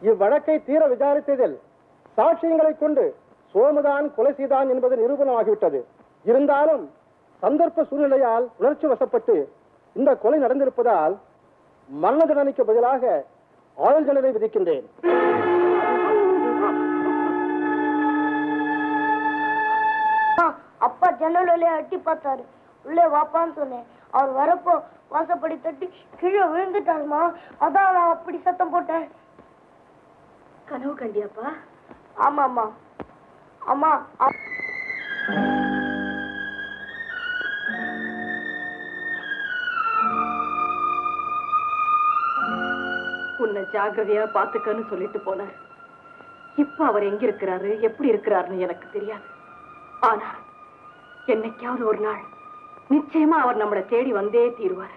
இவ்வழக்கை தீர விசாரித்ததில் சாட்சியங்களை கொண்டு சோமுதான் கொலை செய்தான் என்பது நிரூபணமாகிவிட்டது. இருந்தாலும் சந்தர்ப்ப சூழ்நிலையால் உணர்ச்சி வசப்பட்டு இந்த கொலை நடந்திருப்பதால் மரண தண்டனைக்கு பதிலாக ஆயுள் தண்டனை விதிக்கின்றேன். அப்பா ஜன்னல் வழியா எட்டி பார்த்தாரு. உள்ளே வாப்பான்னு சொன்னேன். அவர் வரப்போ வாசப்படி தட்டி கீழே விழுந்துட்டாருமா. அதான் நான் அப்படி சத்தம் போட்டேன். கனவு கண்டியாப்பா? ஆமாம்மா. அம்மா உன்னை ஜாகிரதையா பாத்துக்கன்னு சொல்லிட்டு போனார். இப்ப அவர் எங்க இருக்கிறாரு, எப்படி இருக்கிறாருன்னு எனக்கு தெரியாது. ஆனா என்னைக்காவது ஒரு நாள் நிச்சயமா அவர் நம்மளை தேடி வந்தே தீருவார்.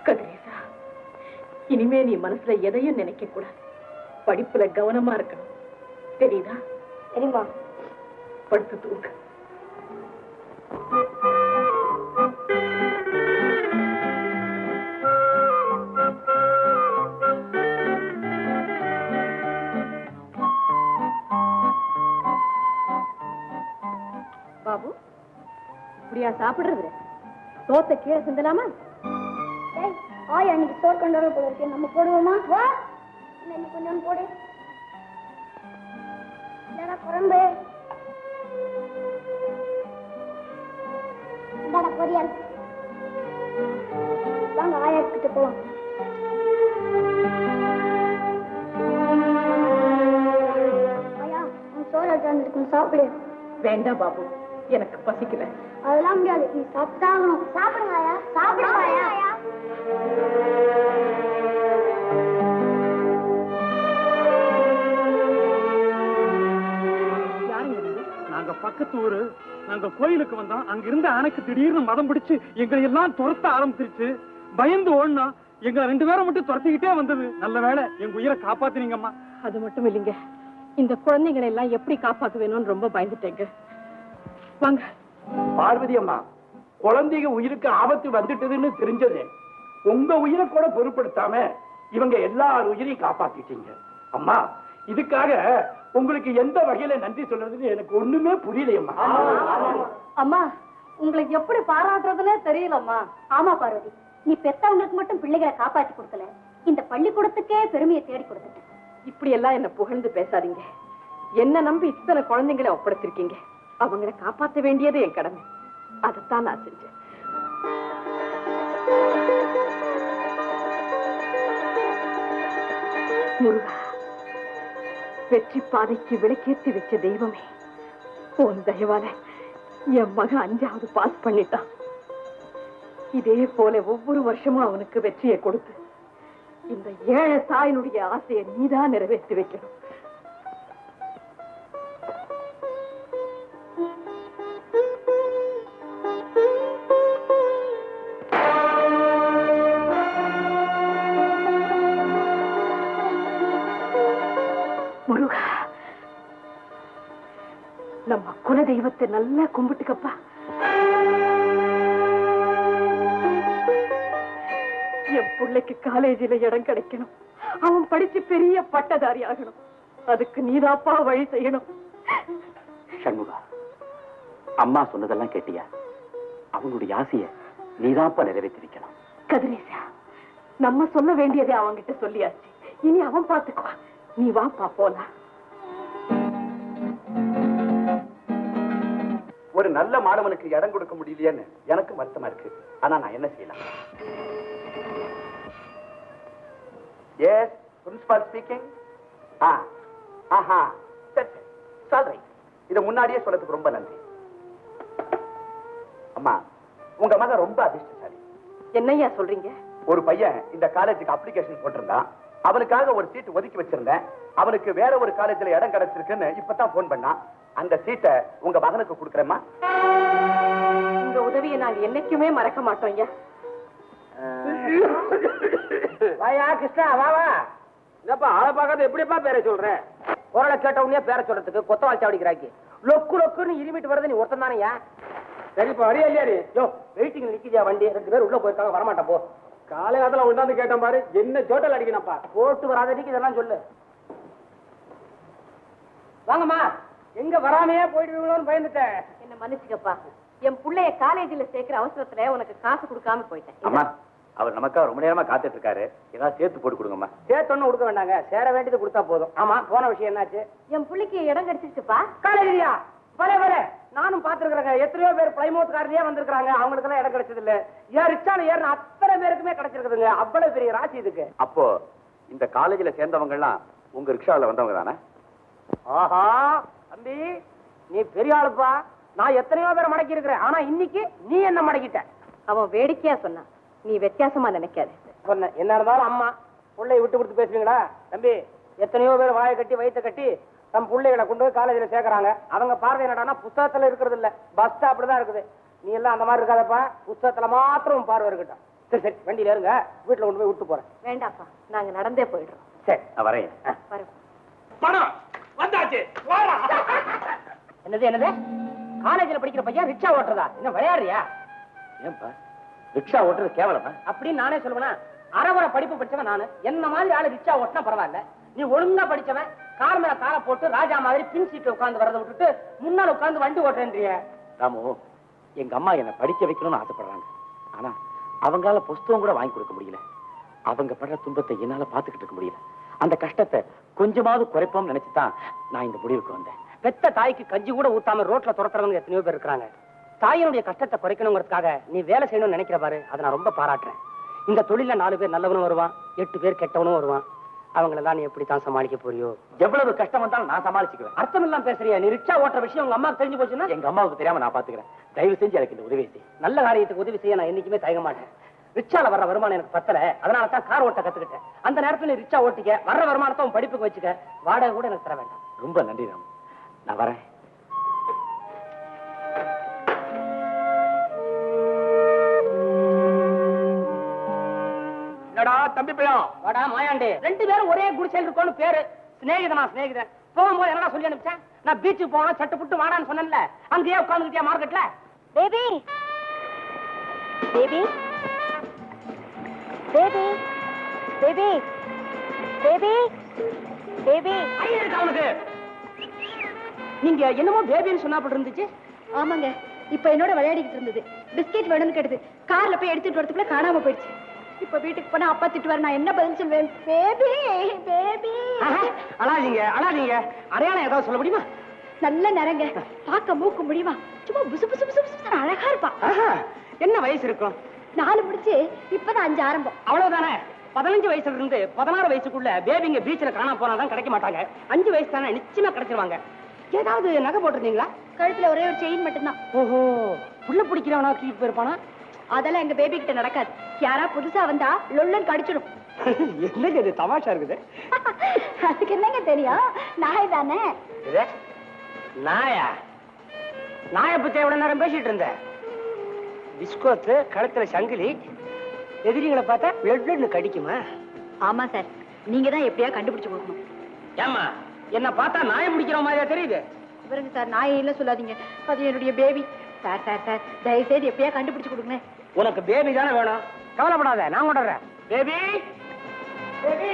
கதிரேசா, இனிமே நீ மனசுல எதையும் நினைக்க கூடாது. படிப்புல கவனமா இருக்கணும். தெரியுதா? சரிம்மா. படுத்து தூக்கு. பாபு, இப்படியா சாப்பிடுறது? சோத்தை கீழே சிந்தலாமா? ஆய், அன்னைக்கு சோறு கொண்டு வர போல இருக்கு. நம்ம போடுவோமா? வா, இன்னைக்கு கொஞ்சம் போடு. இல்லடா குழம்பு, இந்தாடா பொரியல். வாங்க ஆயா கிட்ட போலாம். ஆயா, உன் சோறு எடுத்து சாப்பிடு. வேண்டாம் பாபு, எனக்கு பசிக்கல. அதெல்லாம் முடியாது, நீ சாப்பிட்டாகணும். சாப்பிடுங்க ஆயா, சாப்பிடுங்க ஆயா. நாங்க பக்கத்து ஊரு, நாங்க கோயிலுக்கு வந்தோம். அங்க இருந்த அணைக்கு திடீர்னு மதம் பிடிச்சு எங்களை எல்லாம் துரத்த ஆரம்பிச்சிருச்சு. பயந்து ஓடனா எங்க 2 பேரை மட்டும் துரத்திக்கிட்டே வந்தது. நல்ல வேளை எங்க உயிரை காப்பாத்தினீங்கம்மா. அது மட்டும் இல்லைங்க, இந்த குழந்தைகளை எல்லாம் எப்படி காப்பாத்து வேணும்னு ரொம்ப பயந்துட்டேங்க. வாங்க. பார்வதி அம்மா, குழந்தைங்க உயிருக்கு ஆபத்து வந்துட்டதுன்னு தெரிஞ்சது உங்க உயிரை கூட பொருட்படுத்தாம இவங்க எல்லார் உயிரையும் காப்பாத்திட்டீங்க. அம்மா, இதுக்காக உங்களுக்கு எந்த வகையில நன்றி சொல்றதுன்னு எனக்கு ஒண்ணுமே புரியலையம்மா. அம்மா, உங்களுக்கு எப்படி பாராட்டுறதுன்னே தெரியலம்மா. ஆமா பார்வதி, நீ பெத்தவங்களுக்கு மட்டும் பிள்ளைகளை காப்பாற்றி கொடுக்கல, இந்த பள்ளிக்கூடத்துக்கே பெருமையை தேடி கொடுத்துட்ட. இப்படி எல்லாம் என்ன புகழ்ந்து பேசாதீங்க. என்ன நம்பி இத்தனை குழந்தைங்களை ஒப்படைச்சிருக்கீங்க. அவங்களை காப்பாற்ற வேண்டியது என் கடமை. அதைத்தான் நான் செஞ்சேன். முருகா, வெற்றி பாதைக்கு விளக்கேற்றி வச்ச தெய்வமே, உன் தயவால என் மகன் 5வது பாஸ் பண்ணிட்டான். இதே போல ஒவ்வொரு வருஷமும் அவனுக்கு வெற்றியை கொடுத்து இந்த ஏழை தாயினுடைய ஆசையை நீதான் நிறைவேற்றி வைக்கணும். முருகா, நம்ம குல தெய்வத்தை நல்லா கும்பிட்டுக்கப்பா. என் பிள்ளைக்கு காலேஜில இடம் கிடைக்கணும். அவன் படிச்சு பெரிய பட்டதாரி ஆகணும். அதுக்கு நீதாப்பா வழி செய்யணும். சண்முகா, அம்மா சொன்னதெல்லாம் கேட்டியா? அவனுடைய ஆசைய நீதாப்பா நிறைவேற்றிருக்கணும். கதிரேசா, நம்ம சொல்ல வேண்டியதை அவன்கிட்ட சொல்லியாச்சு. இனி அவன் பார்த்துக்குவான். நீ வாப்பா போலாம். ஒரு நல்ல மாணவனுக்கு இடம் கொடுக்க முடியலையேன்னு எனக்கு வருத்தமா இருக்கு. ஆனா நான் என்ன செய்யலாம்? Yes, principal speaking. இத முன்னாடியே சொல்றதுக்கு ரொம்ப நன்றி. அம்மா, உங்க மகன் ரொம்ப அதிர்ஷ்டசாலி. என்னையா சொல்றீங்க? ஒரு பையன் இந்த காலேஜுக்கு அப்ளிகேஷன் போட்டிருந்தான். அவனுக்காக ஒரு சீட் ஒதுக்கி வச்சிருந்தேன். அவனுக்கு வேற ஒரு காலேஜ்ல இடம் கிடைச்சிருக்குன்னு இப்பதான் போன் பண்ணான். அந்த சீட்டை உங்க மகனுக்கு கொடுக்கறேம்மா. உங்க உதவியை நாங்க என்னைக்குமே மறக்க மாட்டோம் ஐயா. வாயா கிருஷ்ணா, வா வா. என்னப்பா ஆளை பார்க்காத எப்படிப்பா பேரை சொல்ற? குரலை கேட்ட உடனே பேரை சொல்றதுக்கு கொத்தவாள் சாவடிக்கிறாக்கி லொக்கு லொக்குன்னு இருமிட்டு வருது. நீ ஒருத்தன் தானேயா? சரிப்பா, வரியா இல்லையா? யோ, வெயிட்டிங் நிக்குதியா வண்டி? 2 பேர் உள்ள போயிருக்காங்க, வரமாட்டா போ. காலையாத்துல உண்டாந்து கேட்டேன் பாரு, என்ன ஜோட்டல் அடிக்கணும்ப்பா. போட்டு வராதடிக்கு இதெல்லாம் சொல்லு. வாங்கம்மா, எங்க வராமையே போயிடுவீங்களோன்னு பயந்துட்டேன். என்ன மன்னிச்சுக்கப்பா, என் புள்ளைய காலேஜில் சேர்க்கிற அவசரத்துல உனக்கு காசு கொடுக்காம போயிட்டேன். அம்மா, அவர் நமக்காக ரொம்ப நேரமா காத்துட்டு இருக்காரு. ஏதாவது சேர்த்து போட்டு கொடுங்கம்மா. சேர்த்தொன்னு கொடுக்க வேண்டாங்க, சேர வேண்டியது கொடுத்தா போதும். ஆமா, போன விஷயம் என்னாச்சு? என் புள்ளைக்கு இடம் கிடைச்சிருச்சுப்பா. காலேஜியா? வர நானும் பாத்துருக்கேங்க. எத்தனையோ பேர் பிளைமோத்காரிலேயே வந்திருக்காங்க, அவங்களுக்கு எல்லாம் இடம் கிடைச்சது இல்ல. ஏன் ரிச்சான ஏறின அத்தனை பேருக்குமே கிடைச்சிருக்குதுங்க. அவ்வளவு பெரிய ராசி இதுக்கு. அப்போ இந்த காலேஜ்ல சேர்ந்தவங்க எல்லாம் உங்க ரிக்ஷாவில் வந்தவங்க தானே? ஆஹா தம்பி, நீ பெரிய ஆளுப்பா. நான் எத்தனையோ பேரை மடக்கி இருக்கிறேன், ஆனா இன்னைக்கு நீ என்ன மடக்கிட்ட. அவன் வேடிக்கையா சொன்னான், நீ வித்தியாசமா நினைக்காத. சொன்ன என்ன இருந்தாலும் அம்மா பிள்ளைய விட்டு கொடுத்து பேசுவீங்களா? தம்பி, எத்தனையோ பேர் வாயை கட்டி வயிற்ற கட்டி தம் பிள்ளைகளை கொண்டு போய் காலேஜில் சேர்க்கறாங்க. அவங்க பார்வை என்னடானா புத்தகத்துல இருக்கிறது இல்ல, பஸ் ஸ்டாப்ல தான் இருக்குது. நீ எல்லாம் அந்த மாதிரி இருக்காதப்பா, புத்தகத்துல மாத்திரம் பார்வை இருக்கட்டும். சரி சரி, வண்டியில இருங்க, வீட்டுல கொண்டு போய் விட்டு போறேன். வேண்டாப்பா, நாங்க நடந்தே போயிடுறோம். சரி, நான் வரேன். வரோம். பணம் வந்தாச்சு. வாடா. என்னது காலேஜில் படிக்கிற பையன் ரிக்ஷா ஓட்டுறதா? என்ன விளையாடுறியா? ஏன்பா ரிக்ஷா ஓட்டுறது கேவலமா? அப்படின்னு நானே சொல்லுவேனா? அறவரை படிப்பு படிச்சவன் நானு. என்ன மாதிரி ஆளு ரிக்ஷா ஓட்டினா பரவாயில்ல. நீ ஒழுங்கா படிச்சவன் கார் மேல காரை போட்டு ராஜா மாதிரி பின் சீட்ல உட்கார்ந்து வரதை விட்டுட்டு முன்னால உட்கார்ந்து வண்டி ஓட்டுறேன்றிய. ராமு, எங்க அம்மா என்ன படிக்க வைக்கணும்னு ஆசைப்படுறாங்க. ஆனா அவங்களால புஸ்தகம் கூட வாங்கி கொடுக்க முடியல. அவங்க படுற துன்பத்தை என்னால பாத்துக்கிட்டு இருக்க முடியல. அந்த கஷ்டத்தை கொஞ்சமாவது குறைப்போம்னு நினைச்சுதான் நான் இந்த முடிவுக்கு வந்தேன். பெத்த தாய்க்கு கஞ்சி கூட ஊத்தாம ரோட்ல துரத்துறவங்க எத்தனையோ பேர் இருக்காங்க. தாயினுடைய கஷ்டத்தை குறைக்கணுங்கிறதுக்காக நீ வேலை செய்யணும்னு நினைக்கிற பாரு, அதை நான் ரொம்ப பாராட்டுறேன். இந்த தொழில 4 பேர் நல்லவனும் வருவான், 8 பேர் கெட்டவனும் வருவான். அவங்களெல்லாம் நீ எப்படித்தான் சமாளிக்க போறியோ? எவ்வளவு கஷ்டம் வந்தாலும் நான் சமாளிச்சுக்குவேன். அர்த்தம் எல்லாம் பேசுறியா? நீ ரிக்ஷா ஓட்டுற விஷயம் உங்க அம்மாவுக்கு தெரிஞ்சு போச்சுன்னா? எங்க அம்மாவுக்கு தெரியாம நான் பாத்துக்கிறேன். தயவு செஞ்சு எனக்கு இந்த உதவி செய். நல்ல காரியத்துக்கு உதவி செய்ய நான் என்னைக்குமே தயங்க மாட்டேன். ரிக்ஷால வர்ற வருமானம் எனக்கு பத்தல, அதனால தான் கார் ஓட்ட கத்துக்கிட்டேன். அந்த நேரத்துல நீ ரிக்ஷா ஓட்டிக்க, வர்ற வருமானத்தை உன் படிப்புக்கு வச்சுக்க, வாடகை கூட எனக்கு தர வேண்டாம். ரொம்ப நன்றி ராமு, நான் வரேன். என்னடா தம்பி பையன்? வாடா மாயாண்டே. 2 பேரும் ஒரே குடிசையில் இருக்கோன்னு பேரு. சிநேகிதன் போகும்போது என்னடா சொல்லி அனுப்பிச்சேன்? நான் பீச்சுக்கு போனோம், சட்டு புட்டு வாடான்னு சொன்னேன்ல, அங்கேயே உட்காந்துக்கிட்டியா மார்க்கெட்ல? Baby baby baby baby baby baby. ஐயா இருக்கு அவனுக்கு. நீங்க என்னமோ பேபின்னு சொன்னாப்பட்டு இருந்துச்சு. ஆமாங்க, இப்ப என்னோட விளையாடிக்கிட்டு இருந்தது. பிஸ்கெட் வேணும்னு கேட்டது. கார்ல போய் எடுத்துட்டு வரதுக்குள்ள காணாம போயிடுச்சு. இப்ப வீட்டுக்கு போனா அப்பா திட்டுவாரு, நான் என்ன பதில் சொல்வேன்? Baby baby. அழாதீங்க அழாதீங்க. அடையாளம் ஏதாவது சொல்ல முடியுமா? நல்ல நேரங்க, பார்க்க மூக்க முடியுமா? சும்மா புசு புசு புசு புசு அழகா இருப்பா. என்ன வயசு இருக்கும்? 4 முடிச்சு இப்பதான் 5 ஆரம்பம். அவ்வளவுதானே. 15 வயசுல இருந்து 16 வயசுக்குள்ள பேபிங்க பீச்ல காணாம போனாதான் கிடைக்க மாட்டாங்க. 5 வயசு தானே, நிச்சயமா கிடைச்சிருவாங்க. ஏதாவது நகை போட்டிருந்தீங்களா? கழுத்துல ஒரே ஒரு செயின் மட்டும்தான். ஓஹோ, புள்ள பிடிக்கிறவனா தூக்கிட்டு போயிருப்பானா? அதெல்லாம் எங்க பேபி கிட்ட நடக்காது. யாரா புதுசா வந்தா லொல்லன் கடிச்சிடும். என்னங்க இது தமாஷா இருக்குது? அதுக்கு என்னங்க தெரியும், நாய் தானே. நாயா? நாயை பத்தி எவ்வளவு நேரம் பேசிட்டு இருந்த? பிஸ்கோத்து, கழுத்துல சங்கிலி, எதிரிகளை பார்த்தா பிளட்னு கடிக்குமா? ஆமா சார், நீங்க தான் எப்படியா கண்டுபிடிச்சு கொடுக்கணும். ஏமா, என்ன பார்த்தா நாயை பிடிக்கிற மாதிரியா தெரியுது? இவருங்க சார், நாயை இல்ல சொல்லாதீங்க, அது என்னுடைய பேபி. சார் சார் சார், தயவு செய்து எப்படியா கண்டுபிடிச்சு கொடுங்க. உனக்கு பேபி தானே வேணும், கவலைப்படாத, நான் கொண்டுறேன். Baby baby.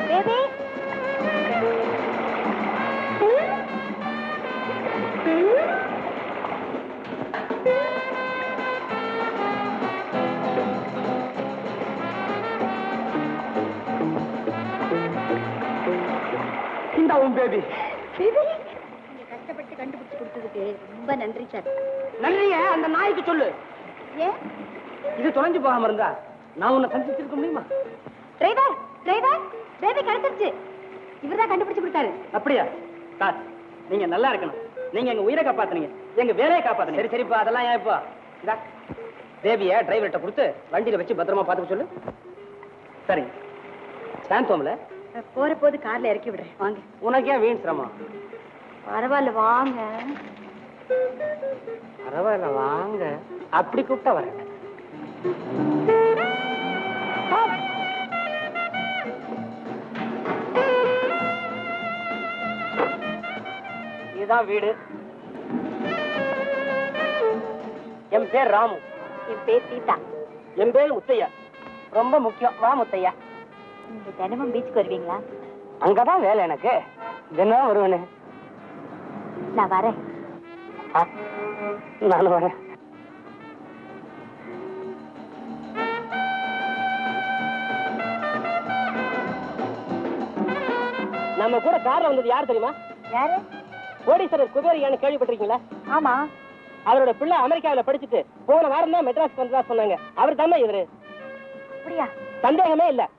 பேபி இந்த உன் பேபி. பேபி, நீங்க கஷ்டப்பட்டு கண்டுபிடிச்சு கொடுத்ததுக்கு ரொம்ப நன்றி சார். நன்றிய அந்த நாய்க்கு சொல்லு. ஏன்? இது தொலைஞ்சு போகாம இருந்தா நான் உன்னை சந்திச்சிருக்க முடியுமா? டிரைவர் டிரைவர், பேபி கிடைச்சிருச்சு. இவர்தான் கண்டுபிடிச்சு கொடுத்தாரு. அப்படியா? சார், நீங்க நல்லா இருக்கணும். நீங்க எங்க உயிரை காப்பாத்துனீங்க, எங்க வேலையை காப்பாத்துனீங்க. சரி சரிப்பா, அதெல்லாம் ஏன் இப்போ? இதா பேபிய டிரைவர்கிட்ட கொடுத்து வண்டியில வச்சு பத்திரமா பாத்துக்க சொல்லு. சரிங்க. சாந்தோம்ல போற போது கார்ல இறக்கி விடுறேன், வாங்க. உனக்கு ஏன் வீண் சிரமம்? பரவாயில்ல, வாங்க. பரவாயில்ல வாங்க, அப்படி கூப்பிட்டா வரேன். இதுதான் வீடு. என் பேர் ராமு. என் பேர் சீதா. என் பேர் முத்தையா. ரொம்ப முக்கியம், வா முத்தையா. நீங்க தினமும் பீச்சுக்கு வருவீங்களா? அங்கதான் வேலை எனக்கு, தினம் வருவேனே. நான் வரேன். நானும் வரேன். நம்ம கூட கார்ல வந்தது யார் தெரியுமா? யாரு? கோடீஸ்வரர் குபேரியான்னு கேள்விப்பட்டிருக்கீங்களா? ஆமா. அவரோட பிள்ளை அமெரிக்காவில படிச்சுட்டு போன வாரம் தான் மெட்ராஸ் வந்ததா சொன்னாங்க. அவர் தானே இவரு. அப்படியா? சந்தேகமே இல்ல.